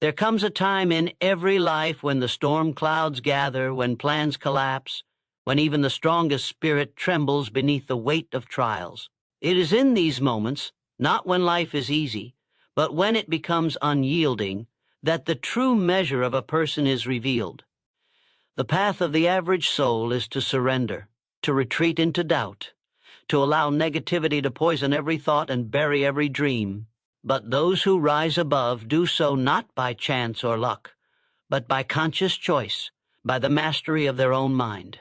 There comes a time in every life when the storm clouds gather, when plans collapse, when even the strongest spirit trembles beneath the weight of trials. It is in these moments, not when life is easy, but when it becomes unyielding, that the true measure of a person is revealed. The path of the average soul is to surrender, to retreat into doubt, to allow negativity to poison every thought and bury every dream. But those who rise above do so not by chance or luck, but by conscious choice, by the mastery of their own mind.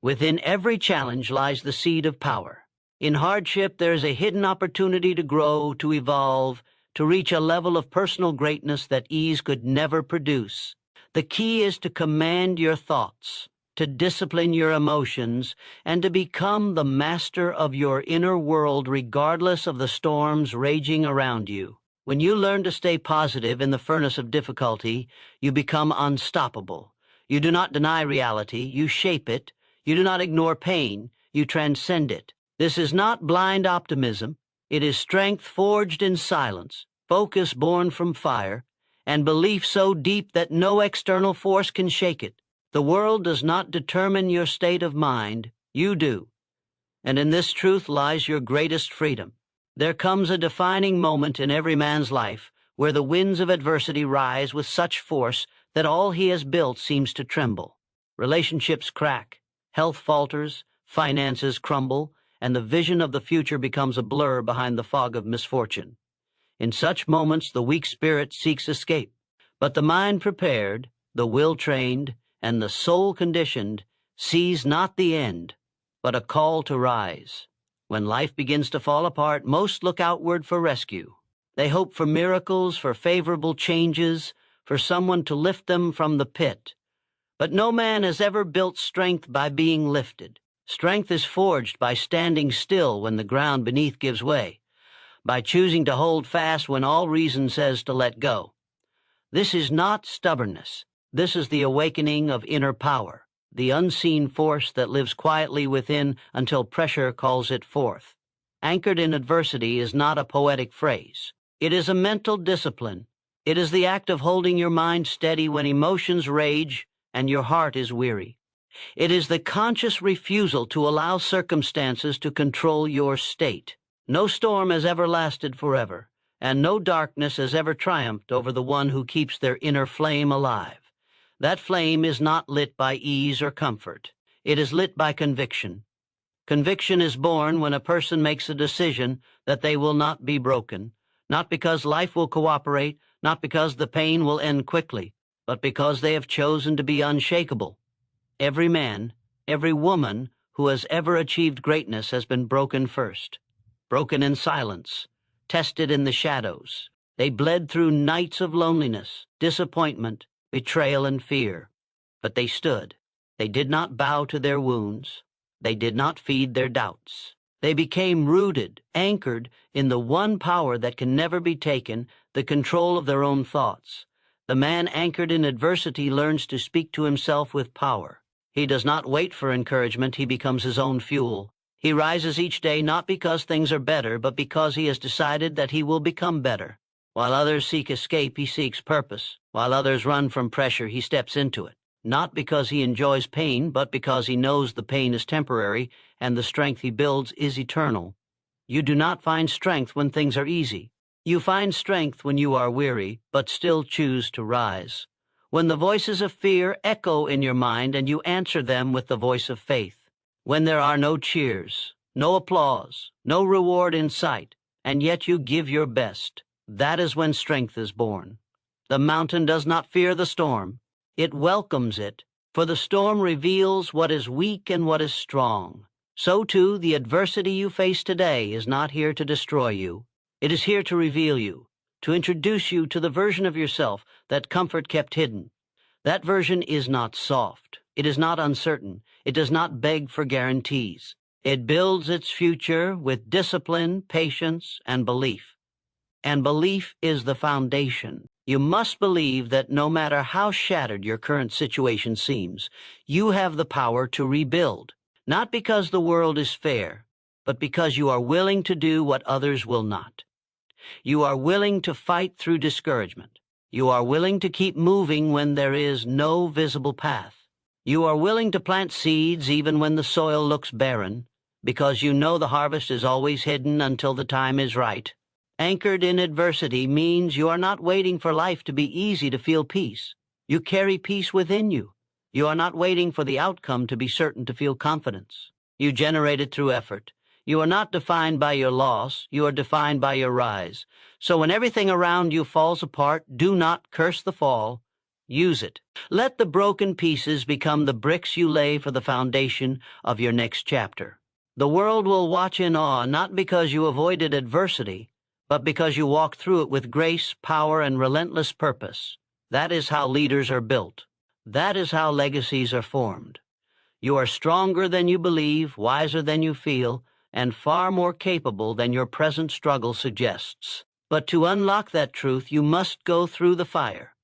Within every challenge lies the seed of power. In hardship, there is a hidden opportunity to grow, to evolve, to reach a level of personal greatness that ease could never produce. The key is to command your thoughts, to discipline your emotions, and to become the master of your inner world regardless of the storms raging around you. When you learn to stay positive in the furnace of difficulty, you become unstoppable. You do not deny reality, you shape it. You do not ignore pain, you transcend it. This is not blind optimism. It is strength forged in silence, focus born from fire, and belief so deep that no external force can shake it. The world does not determine your state of mind, you do. And in this truth lies your greatest freedom. There comes a defining moment in every man's life where the winds of adversity rise with such force that all he has built seems to tremble. Relationships crack, health falters, finances crumble, and the vision of the future becomes a blur behind the fog of misfortune. In such moments, the weak spirit seeks escape, but the mind prepared, the will trained, and the soul conditioned sees not the end, but a call to rise. When life begins to fall apart, most look outward for rescue. They hope for miracles, for favorable changes, for someone to lift them from the pit. But no man has ever built strength by being lifted. Strength is forged by standing still when the ground beneath gives way, by choosing to hold fast when all reason says to let go. This is not stubbornness. This is the awakening of inner power, the unseen force that lives quietly within until pressure calls it forth. Anchored in adversity is not a poetic phrase. It is a mental discipline. It is the act of holding your mind steady when emotions rage and your heart is weary. It is the conscious refusal to allow circumstances to control your state. No storm has ever lasted forever, and no darkness has ever triumphed over the one who keeps their inner flame alive. That flame is not lit by ease or comfort. It is lit by conviction. Conviction is born when a person makes a decision that they will not be broken, not because life will cooperate, not because the pain will end quickly, but because they have chosen to be unshakable. Every man, every woman who has ever achieved greatness has been broken first. Broken in silence, tested in the shadows. They bled through nights of loneliness, disappointment, betrayal, and fear. But they stood. They did not bow to their wounds. They did not feed their doubts. They became rooted, anchored in the one power that can never be taken, the control of their own thoughts. The man anchored in adversity learns to speak to himself with power. He does not wait for encouragement, he becomes his own fuel. He rises each day not because things are better, but because he has decided that he will become better. While others seek escape, he seeks purpose. While others run from pressure, he steps into it. Not because he enjoys pain, but because he knows the pain is temporary and the strength he builds is eternal. You do not find strength when things are easy. You find strength when you are weary, but still choose to rise. When the voices of fear echo in your mind and you answer them with the voice of faith. When there are no cheers, no applause, no reward in sight, and yet you give your best, that is when strength is born. The mountain does not fear the storm. It welcomes it, for the storm reveals what is weak and what is strong. So too, the adversity you face today is not here to destroy you. It is here to reveal you, to introduce you to the version of yourself that comfort kept hidden. That version is not soft. It is not uncertain. It does not beg for guarantees. It builds its future with discipline, patience, and belief. And belief is the foundation. You must believe that no matter how shattered your current situation seems, you have the power to rebuild, not because the world is fair, but because you are willing to do what others will not. You are willing to fight through discouragement, You are willing to keep moving when there is no visible path. You are willing to plant seeds even when the soil looks barren, because you know the harvest is always hidden until the time is right. Anchored in adversity means you are not waiting for life to be easy to feel peace. You carry peace within you. You are not waiting for the outcome to be certain to feel confidence. You generate it through effort. You are not defined by your loss. You are defined by your rise. So when everything around you falls apart, do not curse the fall. Use it. Let the broken pieces become the bricks you lay for the foundation of your next chapter. The world will watch in awe, not because you avoided adversity, but because you walked through it with grace, power, and relentless purpose. That is how leaders are built. That is how legacies are formed. You are stronger than you believe, wiser than you feel, and far more capable than your present struggle suggests. But to unlock that truth, you must go through the fire.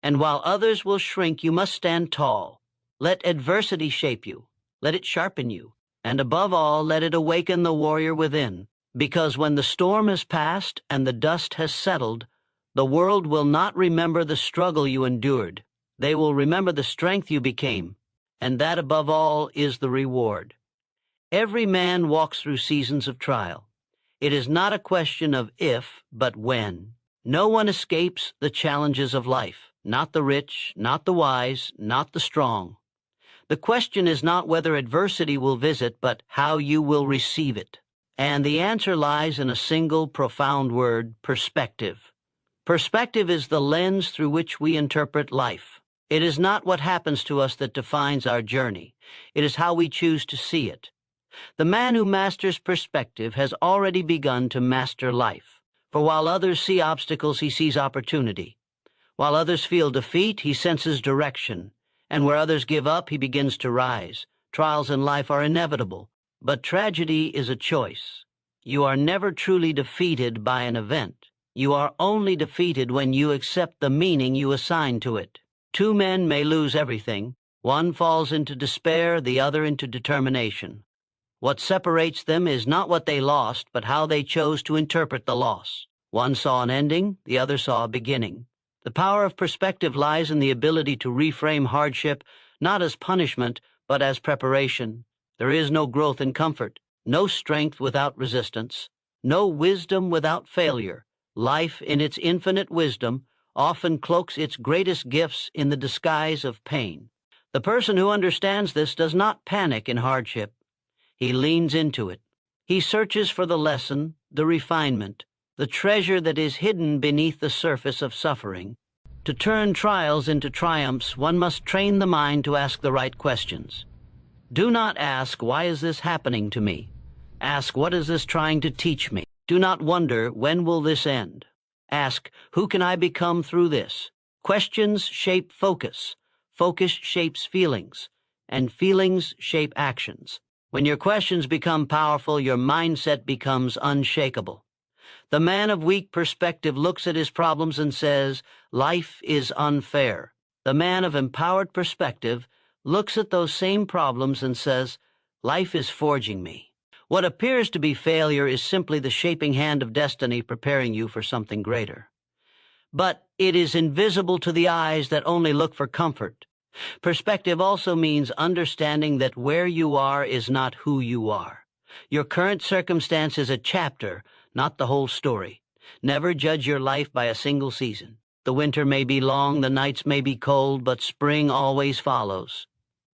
And while others will shrink, you must stand tall. Let adversity shape you. Let it sharpen you. And above all, let it awaken the warrior within. Because when the storm has passed and the dust has settled, the world will not remember the struggle you endured. They will remember the strength you became. And that, above all, is the reward. Every man walks through seasons of trial. It is not a question of if, but when. No one escapes the challenges of life. Not the rich, not the wise, not the strong. The question is not whether adversity will visit, but how you will receive it. And the answer lies in a single profound word: perspective. Perspective is the lens through which we interpret life. It is not what happens to us that defines our journey. It is how we choose to see it. The man who masters perspective has already begun to master life. For while others see obstacles, he sees opportunity. While others feel defeat, he senses direction. And where others give up, he begins to rise. Trials in life are inevitable, but tragedy is a choice. You are never truly defeated by an event. You are only defeated when you accept the meaning you assign to it. Two men may lose everything. One falls into despair, the other into determination. What separates them is not what they lost, but how they chose to interpret the loss. One saw an ending, the other saw a beginning. The power of perspective lies in the ability to reframe hardship not as punishment, but as preparation. There is no growth in comfort, no strength without resistance, no wisdom without failure. Life, in its infinite wisdom, often cloaks its greatest gifts in the disguise of pain. The person who understands this does not panic in hardship. He leans into it. He searches for the lesson, the refinement, the treasure that is hidden beneath the surface of suffering. To turn trials into triumphs, one must train the mind to ask the right questions. Do not ask, "Why is this happening to me?" Ask, "What is this trying to teach me?" Do not wonder, "When will this end?" Ask, "Who can I become through this?" Questions shape focus. Focus shapes feelings. And feelings shape actions. When your questions become powerful, your mindset becomes unshakable. The man of weak perspective looks at his problems and says, "Life is unfair." The man of empowered perspective looks at those same problems and says, "Life is forging me." What appears to be failure is simply the shaping hand of destiny preparing you for something greater. But it is invisible to the eyes that only look for comfort. Perspective also means understanding that where you are is not who you are. Your current circumstance is a chapter, not the whole story. Never judge your life by a single season. The winter may be long, the nights may be cold, but spring always follows.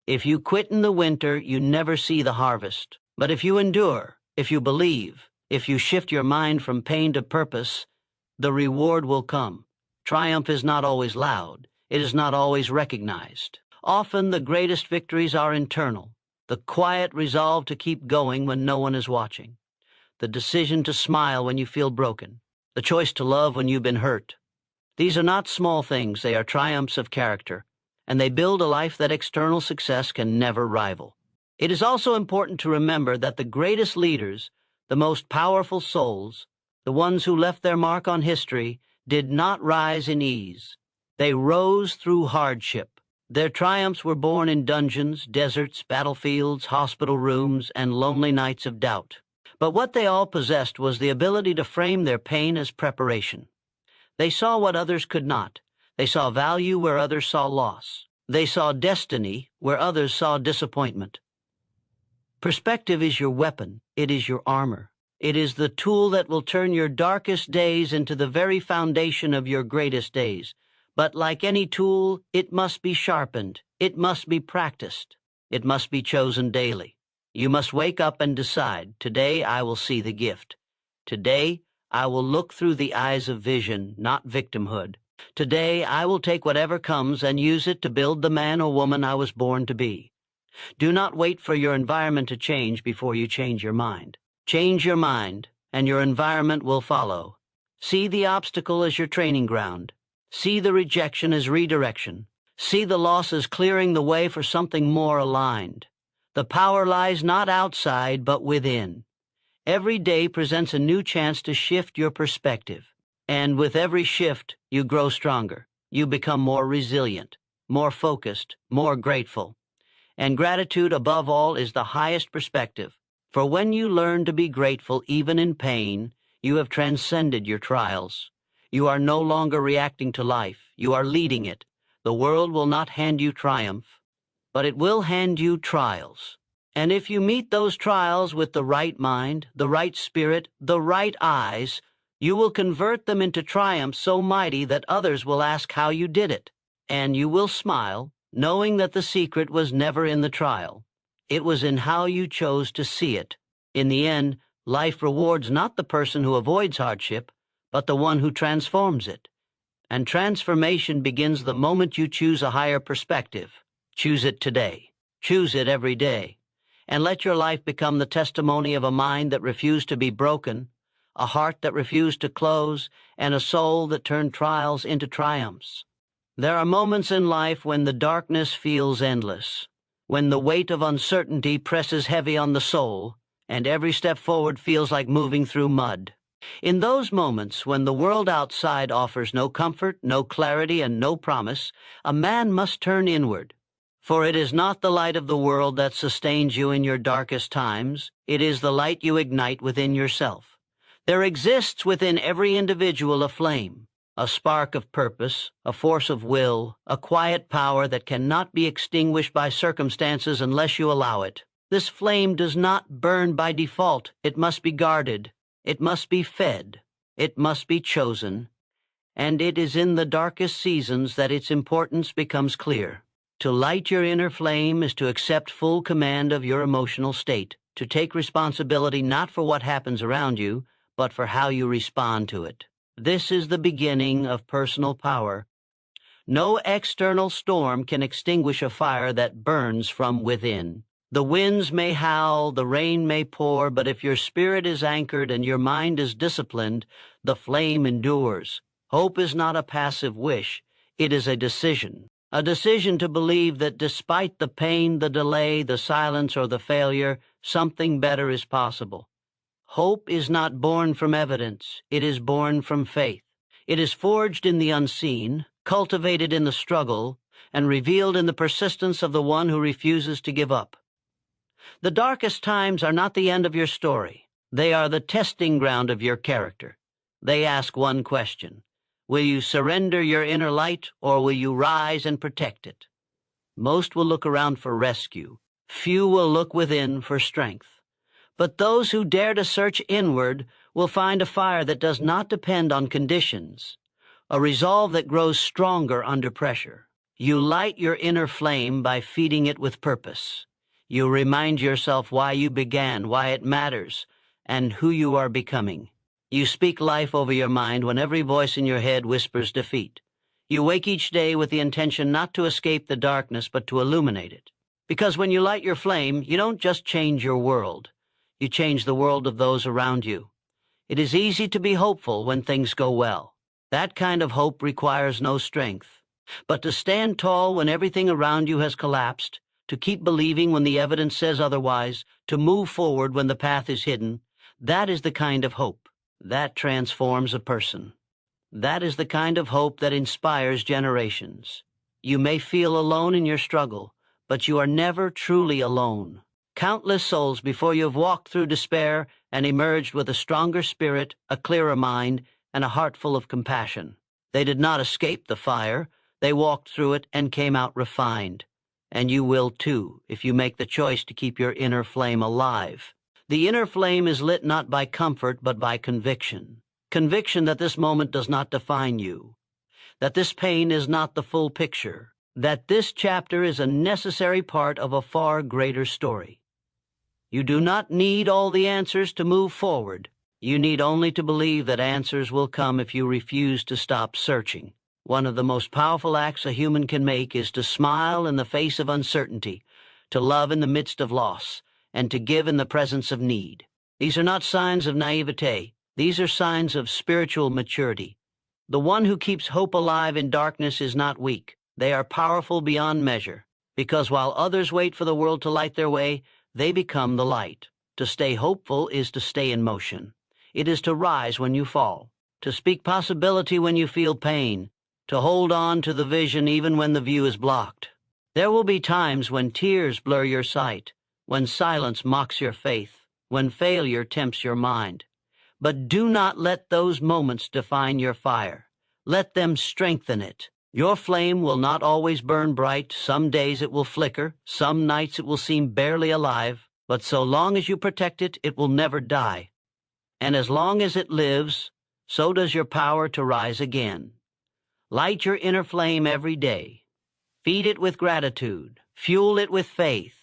If you quit in the winter, you never see the harvest. But if you endure, if you believe, if you shift your mind from pain to purpose, the reward will come. Triumph is not always loud. It is not always recognized. Often the greatest victories are internal. The quiet resolve to keep going when no one is watching. The decision to smile when you feel broken. The choice to love when you've been hurt. These are not small things. They are triumphs of character, and they build a life that external success can never rival. It is also important to remember that the greatest leaders, the most powerful souls, the ones who left their mark on history, did not rise in ease. They rose through hardship. Their triumphs were born in dungeons, deserts, battlefields, hospital rooms, and lonely nights of doubt. But what they all possessed was the ability to frame their pain as preparation. They saw what others could not, They saw value where others saw loss. They saw destiny where others saw disappointment. Perspective is your weapon. It is your armor. It is the tool that will turn your darkest days into the very foundation of your greatest days. But like any tool, it must be sharpened. It must be practiced. It must be chosen daily. You must wake up and decide, today I will see the gift. Today I will look through the eyes of vision, not victimhood. Today I will take whatever comes and use it to build the man or woman I was born to be. Do not wait for your environment to change before you change your mind. Change your mind, and your environment will follow. See the obstacle as your training ground. See the rejection as redirection. See the loss as clearing the way for something more aligned. The power lies not outside, but within. Every day presents a new chance to shift your perspective. And with every shift, you grow stronger. You become more resilient, more focused, more grateful. And gratitude above all is the highest perspective. For when you learn to be grateful even in pain, you have transcended your trials. You are no longer reacting to life. You are leading it. The world will not hand you triumph, but it will hand you trials. And if you meet those trials with the right mind, the right spirit, the right eyes, you will convert them into triumphs so mighty that others will ask how you did it. And you will smile, knowing that the secret was never in the trial. It was in how you chose to see it. In the end, life rewards not the person who avoids hardship, but the one who transforms it. And transformation begins the moment you choose a higher perspective. Choose it today. Choose it every day. And let your life become the testimony of a mind that refused to be broken, a heart that refused to close, and a soul that turned trials into triumphs. There are moments in life when the darkness feels endless, when the weight of uncertainty presses heavy on the soul, and every step forward feels like moving through mud. In those moments, when the world outside offers no comfort, no clarity, and no promise, a man must turn inward. For it is not the light of the world that sustains you in your darkest times. It is the light you ignite within yourself. There exists within every individual a flame, a spark of purpose, a force of will, a quiet power that cannot be extinguished by circumstances unless you allow it. This flame does not burn by default. It must be guarded. It must be fed. It must be chosen. And it is in the darkest seasons that its importance becomes clear. To light your inner flame is to accept full command of your emotional state, to take responsibility not for what happens around you, but for how you respond to it. This is the beginning of personal power. No external storm can extinguish a fire that burns from within. The winds may howl, the rain may pour, but if your spirit is anchored and your mind is disciplined, the flame endures. Hope is not a passive wish. It is a decision to believe that despite the pain, the delay, the silence, or the failure, something better is possible. Hope is not born from evidence. It is born from faith. It is forged in the unseen, cultivated in the struggle, and revealed in the persistence of the one who refuses to give up. The darkest times are not the end of your story. They are the testing ground of your character. They ask one question: will you surrender your inner light, or will you rise and protect it? Most will look around for rescue. Few will look within for strength. But those who dare to search inward will find a fire that does not depend on conditions, a resolve that grows stronger under pressure. You light your inner flame by feeding it with purpose. You remind yourself why you began, why it matters, and who you are becoming. You speak life over your mind when every voice in your head whispers defeat. You wake each day with the intention not to escape the darkness, but to illuminate it. Because when you light your flame, you don't just change your world. You change the world of those around you. It is easy to be hopeful when things go well. That kind of hope requires no strength. But to stand tall when everything around you has collapsed, to keep believing when the evidence says otherwise, to move forward when the path is hidden, that is the kind of hope that transforms a person. That is the kind of hope that inspires generations. You may feel alone in your struggle, but you are never truly alone. Countless souls before you have walked through despair and emerged with a stronger spirit, a clearer mind, and a heart full of compassion. They did not escape the fire. They walked through it and came out refined. And you will too, if you make the choice to keep your inner flame alive. The inner flame is lit not by comfort, but by conviction. Conviction that this moment does not define you, that this pain is not the full picture, that this chapter is a necessary part of a far greater story. You do not need all the answers to move forward. You need only to believe that answers will come if you refuse to stop searching. One of the most powerful acts a human can make is to smile in the face of uncertainty, to love in the midst of loss, and to give in the presence of need. These are not signs of naivete. These are signs of spiritual maturity. The one who keeps hope alive in darkness is not weak. They are powerful beyond measure, because while others wait for the world to light their way, they become the light. To stay hopeful is to stay in motion. It is to rise when you fall, to speak possibility when you feel pain, to hold on to the vision even when the view is blocked. There will be times when tears blur your sight, when silence mocks your faith, when failure tempts your mind. But do not let those moments define your fire. Let them strengthen it. Your flame will not always burn bright. Some days it will flicker. Some nights it will seem barely alive. But so long as you protect it, it will never die. And as long as it lives, so does your power to rise again. Light your inner flame every day. Feed it with gratitude. Fuel it with faith.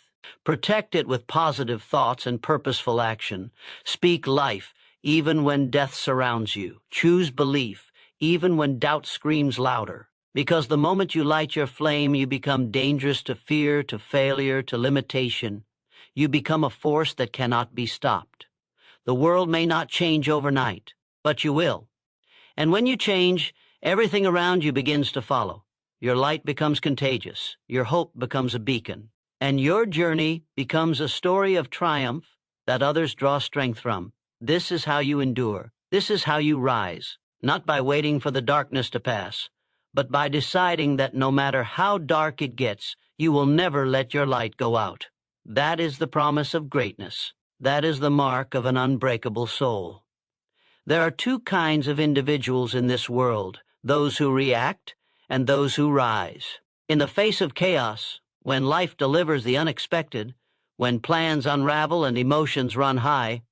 Protect it with positive thoughts and purposeful action. Speak life, even when death surrounds you. Choose belief, even when doubt screams louder. Because the moment you light your flame, you become dangerous to fear, to failure, to limitation. You become a force that cannot be stopped. The world may not change overnight, but you will. And when you change, everything around you begins to follow. Your light becomes contagious. Your hope becomes a beacon. And your journey becomes a story of triumph that others draw strength from. This is how you endure. This is how you rise, not by waiting for the darkness to pass, but by deciding that no matter how dark it gets, you will never let your light go out. That is the promise of greatness. That is the mark of an unbreakable soul. There are two kinds of individuals in this world, those who react and those who rise. In the face of chaos, when life delivers the unexpected, when plans unravel and emotions run high,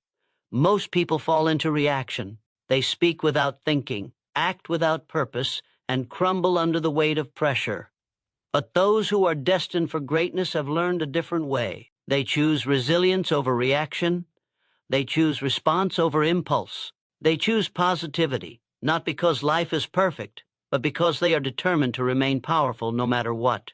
most people fall into reaction. They speak without thinking, act without purpose, and crumble under the weight of pressure. But those who are destined for greatness have learned a different way. They choose resilience over reaction. They choose response over impulse. They choose positivity, not because life is perfect, but because they are determined to remain powerful no matter what.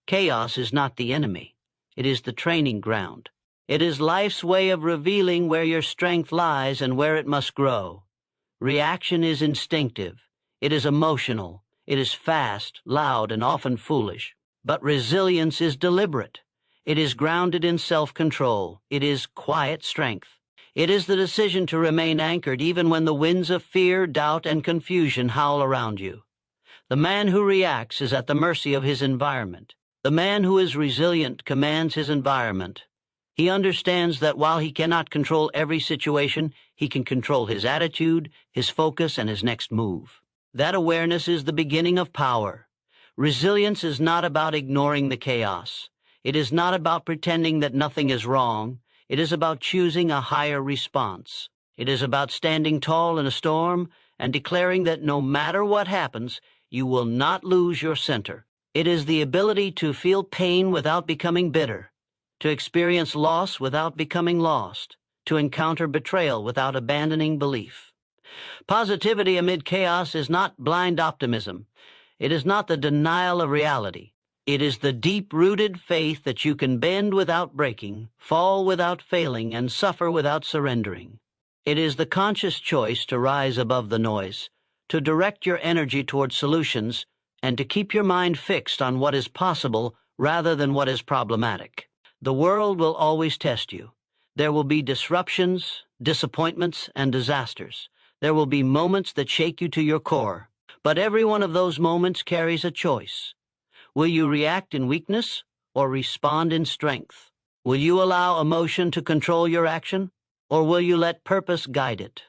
Chaos is not the enemy. It is the training ground. It is life's way of revealing where your strength lies and where it must grow. Reaction is instinctive. It is emotional. It is fast, loud, and often foolish. But resilience is deliberate. It is grounded in self-control. It is quiet strength. It is the decision to remain anchored even when the winds of fear, doubt, and confusion howl around you. The man who reacts is at the mercy of his environment. The man who is resilient commands his environment. He understands that while he cannot control every situation, he can control his attitude, his focus, and his next move. That awareness is the beginning of power. Resilience is not about ignoring the chaos. It is not about pretending that nothing is wrong. It is about choosing a higher response. It is about standing tall in a storm and declaring that no matter what happens, you will not lose your center. It is the ability to feel pain without becoming bitter, to experience loss without becoming lost, to encounter betrayal without abandoning belief. Positivity amid chaos is not blind optimism. It is not the denial of reality. It is the deep-rooted faith that you can bend without breaking, fall without failing, and suffer without surrendering. It is the conscious choice to rise above the noise, to direct your energy toward solutions, and to keep your mind fixed on what is possible rather than what is problematic. The world will always test you. There will be disruptions, disappointments, and disasters. There will be moments that shake you to your core. But every one of those moments carries a choice. Will you react in weakness or respond in strength? Will you allow emotion to control your action, or will you let purpose guide it?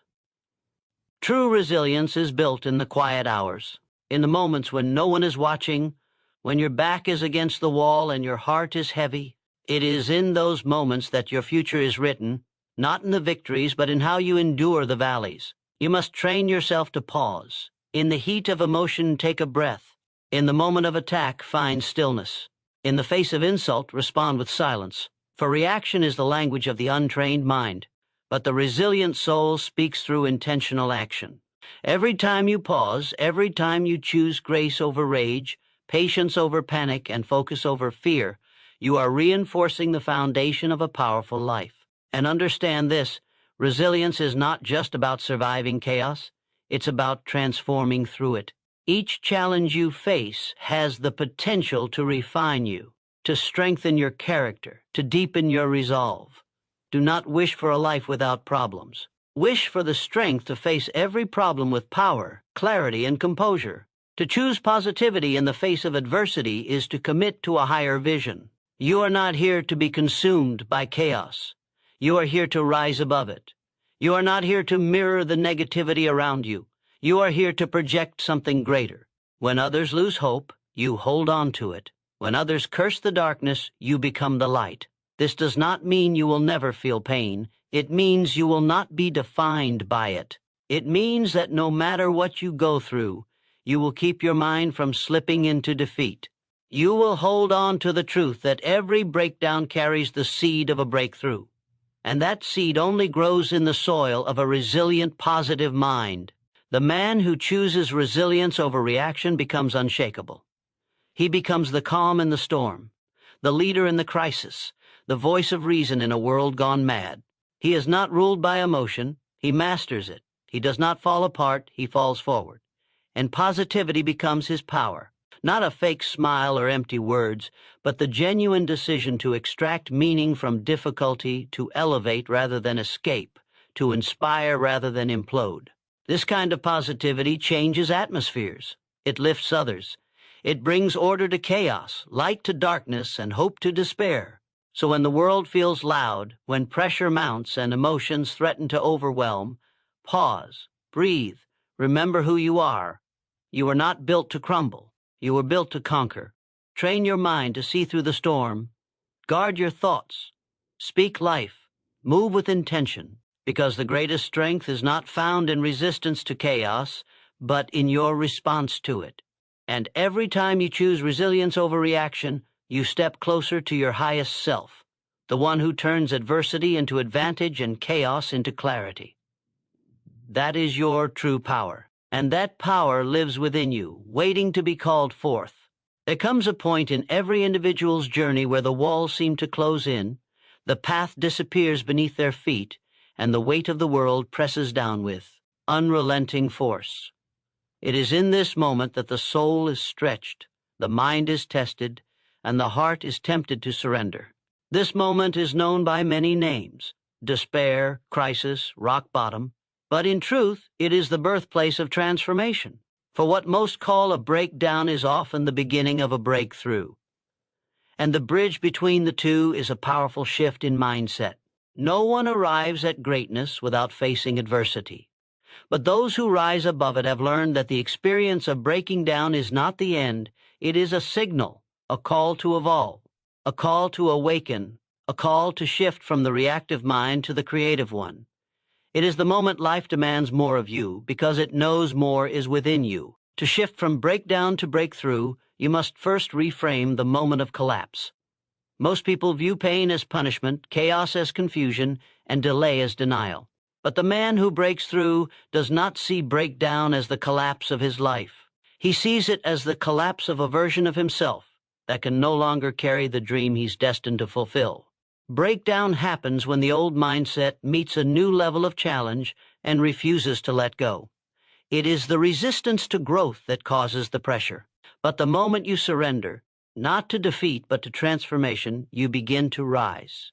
True resilience is built in the quiet hours, in the moments when no one is watching, when your back is against the wall and your heart is heavy. It is in those moments that your future is written, not in the victories, but in how you endure the valleys. You must train yourself to pause. In the heat of emotion, take a breath. In the moment of attack, find stillness. In the face of insult, respond with silence. For reaction is the language of the untrained mind, but the resilient soul speaks through intentional action. Every time you pause, every time you choose grace over rage, patience over panic, and focus over fear, you are reinforcing the foundation of a powerful life. And understand this, resilience is not just about surviving chaos, it's about transforming through it. Each challenge you face has the potential to refine you, to strengthen your character, to deepen your resolve. Do not wish for a life without problems. Wish for the strength to face every problem with power, clarity, and composure. To choose positivity in the face of adversity is to commit to a higher vision. You are not here to be consumed by chaos. You are here to rise above it. You are not here to mirror the negativity around you. You are here to project something greater. When others lose hope, you hold on to it. When others curse the darkness, you become the light. This does not mean you will never feel pain. It means you will not be defined by it. It means that no matter what you go through, you will keep your mind from slipping into defeat. You will hold on to the truth that every breakdown carries the seed of a breakthrough. And that seed only grows in the soil of a resilient, positive mind. The man who chooses resilience over reaction becomes unshakable. He becomes the calm in the storm, the leader in the crisis, the voice of reason in a world gone mad. He is not ruled by emotion, he masters it. He does not fall apart, he falls forward. And positivity becomes his power. Not a fake smile or empty words, but the genuine decision to extract meaning from difficulty, to elevate rather than escape, to inspire rather than implode. This kind of positivity changes atmospheres. It lifts others. It brings order to chaos, light to darkness, and hope to despair. So when the world feels loud, when pressure mounts and emotions threaten to overwhelm, pause, breathe, remember who you are. You are not built to crumble. You were built to conquer. Train your mind to see through the storm. Guard your thoughts. Speak life. Move with intention, because the greatest strength is not found in resistance to chaos, but in your response to it. And every time you choose resilience over reaction, you step closer to your highest self, the one who turns adversity into advantage and chaos into clarity. That is your true power. And that power lives within you, waiting to be called forth. There comes a point in every individual's journey where the walls seem to close in, the path disappears beneath their feet, and the weight of the world presses down with unrelenting force. It is in this moment that the soul is stretched, the mind is tested, and the heart is tempted to surrender. This moment is known by many names: despair, crisis, rock bottom. But in truth, it is the birthplace of transformation. For what most call a breakdown is often the beginning of a breakthrough. And the bridge between the two is a powerful shift in mindset. No one arrives at greatness without facing adversity. But those who rise above it have learned that the experience of breaking down is not the end. It is a signal, a call to evolve, a call to awaken, a call to shift from the reactive mind to the creative one. It is the moment life demands more of you because it knows more is within you. To shift from breakdown to breakthrough, you must first reframe the moment of collapse. Most people view pain as punishment, chaos as confusion, and delay as denial. But the man who breaks through does not see breakdown as the collapse of his life. He sees it as the collapse of a version of himself that can no longer carry the dream he's destined to fulfill. Breakdown happens when the old mindset meets a new level of challenge and refuses to let go. It is the resistance to growth that causes the pressure. But the moment you surrender, not to defeat but to transformation, you begin to rise.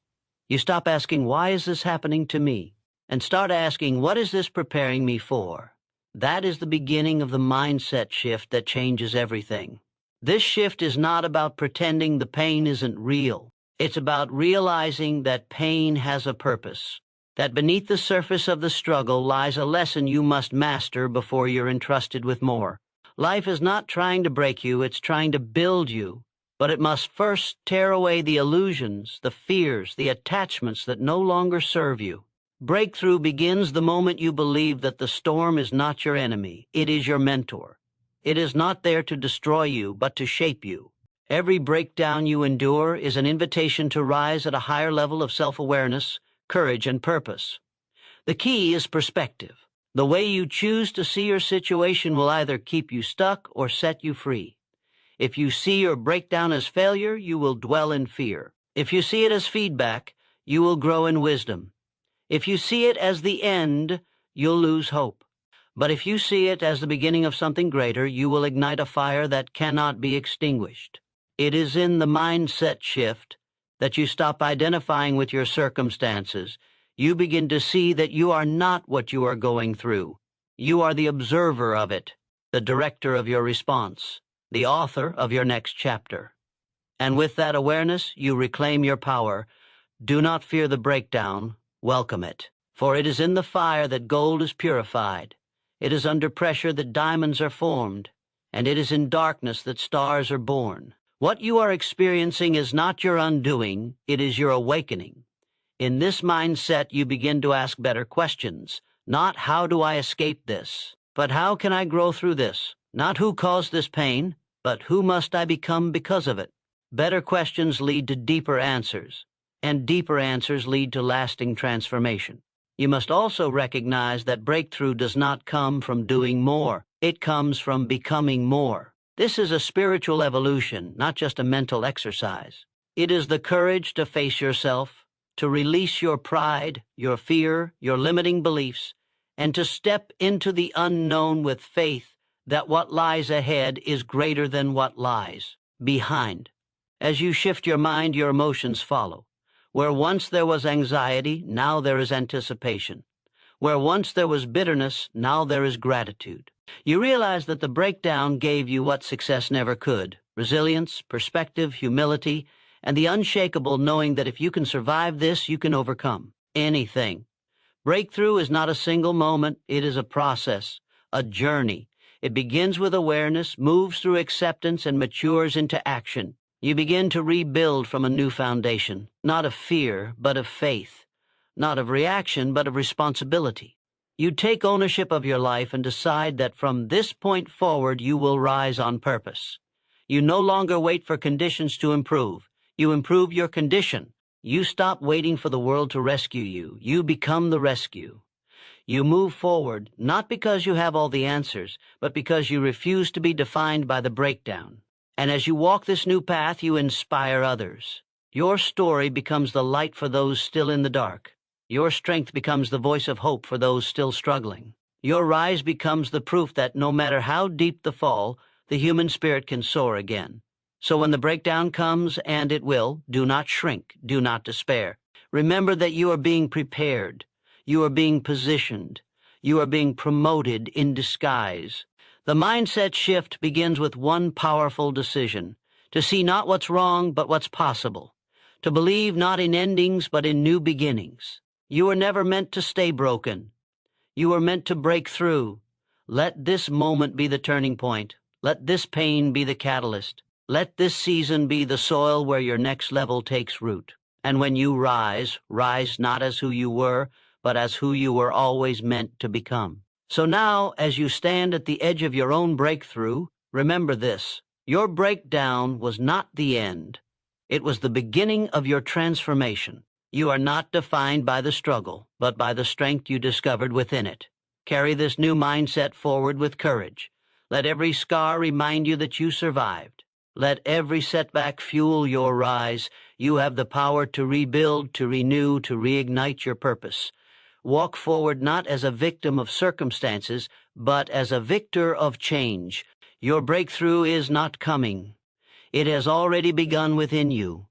You stop asking, why is this happening to me? And start asking, what is this preparing me for? That is the beginning of the mindset shift that changes everything. This shift is not about pretending the pain isn't real. It's about realizing that pain has a purpose. that beneath the surface of the struggle lies a lesson you must master before you're entrusted with more. Life is not trying to break you, it's trying to build you. But it must first tear away the illusions, the fears, the attachments that no longer serve you. Breakthrough begins the moment you believe that the storm is not your enemy, it is your mentor. It is not there to destroy you, but to shape you. Every breakdown you endure is an invitation to rise at a higher level of self-awareness, courage, and purpose. The key is perspective. The way you choose to see your situation will either keep you stuck or set you free. If you see your breakdown as failure, you will dwell in fear. If you see it as feedback, you will grow in wisdom. If you see it as the end, you'll lose hope. But if you see it as the beginning of something greater, you will ignite a fire that cannot be extinguished. It is in the mindset shift that you stop identifying with your circumstances. You begin to see that you are not what you are going through. You are the observer of it, the director of your response, the author of your next chapter. And with that awareness, you reclaim your power. Do not fear the breakdown, welcome it. For it is in the fire that gold is purified. It is under pressure that diamonds are formed. And it is in darkness that stars are born. What you are experiencing is not your undoing, it is your awakening. In this mindset, you begin to ask better questions. Not how do I escape this, but how can I grow through this? Not who caused this pain, but who must I become because of it? Better questions lead to deeper answers, and deeper answers lead to lasting transformation. You must also recognize that breakthrough does not come from doing more. It comes from becoming more. This is a spiritual evolution, not just a mental exercise. It is the courage to face yourself, to release your pride, your fear, your limiting beliefs, and to step into the unknown with faith that what lies ahead is greater than what lies behind. As you shift your mind, your emotions follow. Where once there was anxiety, now there is anticipation. Where once there was bitterness, now there is gratitude. You realize that the breakdown gave you what success never could: resilience, perspective, humility, and the unshakable knowing that if you can survive this, you can overcome anything. Breakthrough is not a single moment, it is a process, a journey. It begins with awareness, moves through acceptance, and matures into action. You begin to rebuild from a new foundation, not of fear, but of faith, not of reaction, but of responsibility. You take ownership of your life and decide that from this point forward you will rise on purpose. You no longer wait for conditions to improve. You improve your condition. You stop waiting for the world to rescue you. You become the rescue. You move forward, not because you have all the answers, but because you refuse to be defined by the breakdown. And as you walk this new path, you inspire others. Your story becomes the light for those still in the dark. Your strength becomes the voice of hope for those still struggling. Your rise becomes the proof that no matter how deep the fall, the human spirit can soar again. So when the breakdown comes, and it will, do not shrink, do not despair. Remember that you are being prepared. You are being positioned. You are being promoted in disguise. The mindset shift begins with one powerful decision: to see not what's wrong, but what's possible. To believe not in endings, but in new beginnings. You were never meant to stay broken. You were meant to break through. Let this moment be the turning point. Let this pain be the catalyst. Let this season be the soil where your next level takes root. And when you rise, rise not as who you were, but as who you were always meant to become. So now, as you stand at the edge of your own breakthrough, remember this: your breakdown was not the end. It was the beginning of your transformation. You are not defined by the struggle, but by the strength you discovered within it. Carry this new mindset forward with courage. Let every scar remind you that you survived. Let every setback fuel your rise. You have the power to rebuild, to renew, to reignite your purpose. Walk forward not as a victim of circumstances, but as a victor of change. Your breakthrough is not coming. It has already begun within you.